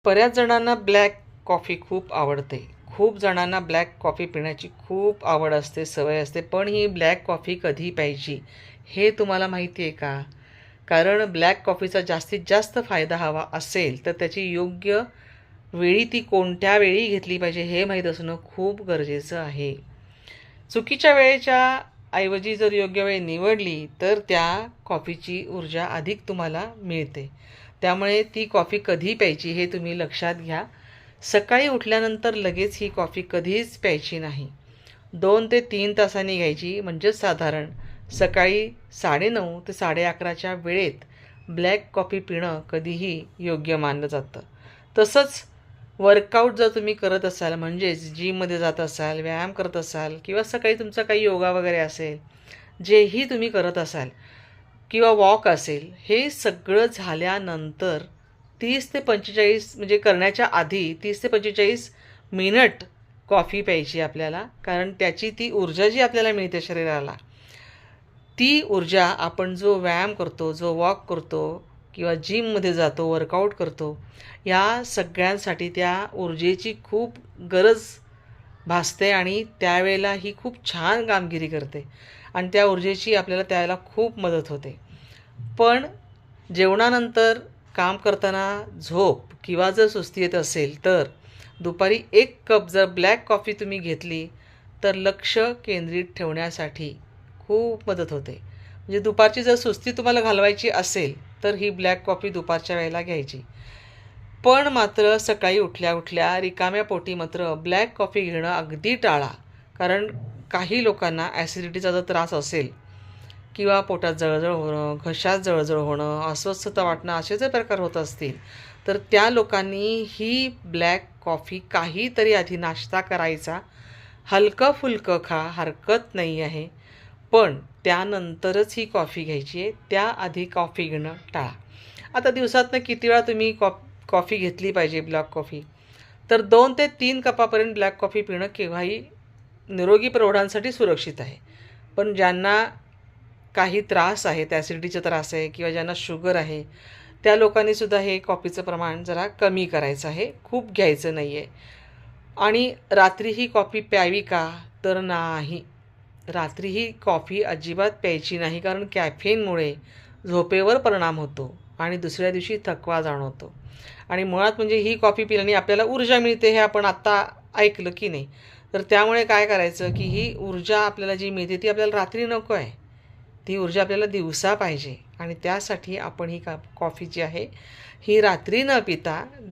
बऱ्याच जणांना black coffee खूप आवडते. खूप जणांना ब्लॅक कॉफी पिण्याची खूप आवड असते, सवय असते. पण ही ब्लॅक कॉफी कधी प्यायची हे तुम्हाला माहिती आहे का? कारण ब्लॅक कॉफीचा जास्तीत जास्त फायदा हवा असेल तर त्याची योग्य वेळी ती कोणत्या वेळी घेतली पाहिजे हे माहीत असणं खूप गरजेचं आहे. चुकीच्या वेळेच्या ऐवजी जर योग्य वेळ निवडली तर त्या कॉफीची ऊर्जा अधिक तुम्हाला मिळते. त्यामुळे ती कॉफी कधी प्यायची हे तुम्ही लक्षात घ्या. सकाळी उठल्यानंतर लगेच ही कॉफी कधीच प्यायची नाही. 2 ते 3 तासांनी घ्यायची. म्हणजेच साधारण सकाळी 9:30 ते 11:30च्या वेळेत ब्लॅक कॉफी पिणं कधीही योग्य मानलं जातं. तसंच वर्कआउट जर तुम्ही करत असाल, म्हणजेच जिममध्ये जात असाल, व्यायाम करत असाल किंवा सकाळी तुमचा काही योगा वगैरे असेल, जेही तुम्ही करत असाल किंवा वॉक असेल, हे सगळं झाल्यानंतर 30 ते 45 म्हणजे करण्याच्या आधी 30 ते 45 मिनिट कॉफी प्यायची आपल्याला. कारण त्याची ती ऊर्जा जी आपल्याला मिळते शरीराला, ती ऊर्जा आपण जो व्यायाम करतो, जो वॉक करतो किंवा जिममध्ये जातो, वर्कआउट करतो, या सगळ्यांसाठी त्या ऊर्जेची खूप गरज भासते आणि त्यावेळेला ही खूप छान कामगिरी करते आणि त्या ऊर्जेची आपल्याला त्यावेळेला खूप मदत होते. पण जेवणानंतर काम करताना झोप किंवा जर सुस्ती येत असेल तर दुपारी 1 कप जर ब्लॅक कॉफी तुम्ही घेतली तर लक्ष केंद्रित ठेवण्यासाठी खूप मदत होते. म्हणजे दुपारची जर सुस्ती तुम्हाला घालवायची असेल तर ही ब्लॅक कॉफी दुपारच्या वेळेला घ्यायची. पण मात्र सकाळी उठल्या उठल्या रिकाम्या पोटी मात्र ब्लॅक कॉफी घेणं अगदी टाळा. कारण काही लोकांना ॲसिडिटीचा जर त्रास असेल किंवा पोटात जळजळ होणं, घशात जळजळ होणं, अस्वस्थता वाटणं असे जर प्रकार होत असतील, तर त्या लोकांनी ही ब्लॅक कॉफी काहीतरी आधी नाश्ता करायचा. हलकं-फुलकं खा, हरकत नाही आहे. पण त्यानंतरच ही कॉफी घ्यायची आहे. त्याआधी कॉफी घेणं टाळा. आता दिवसातनं किती वेळा तुम्ही कॉफी घेतली पाहिजे ब्लॅक कॉफी? तर 2 ते 3 कपापर्यंत ब्लॅक कॉफी पिणं केव्हाही निरोगी प्रौढांसाठी सुरक्षित आहे. पण ज्यांना काही त्रास आहेत, ॲसिडिटीचा त्रास आहे किंवा ज्यांना शुगर आहे, त्या लोकांनीसुद्धा हे कॉफीचं प्रमाण जरा कमी करायचं आहे, खूप घ्यायचं नाही आहे. आणि रात्री ही कॉफी प्यावी का? तर नाही. रात्री ही कॉफी अजिबात प्यायची नाही, कारण कॅफेनमुळे झोपेवर परिणाम होतो आणि दुसऱ्या दिवशी थकवा जाणवतो. आणि मुळात म्हणजे ही कॉफी पिल्याने आपल्याला ऊर्जा मिळते हे आपण आत्ता ऐकलं की नाही? तर त्यामुळे काय करायचं की ही ऊर्जा आपल्याला जी मिळते ती आपल्याला रात्री नको आहे. ती ऊर्जा आपल्याला दिवसा पाहिजे आणि त्यासाठी आपण ही कॉफी जी आहे ही रात्री न पिता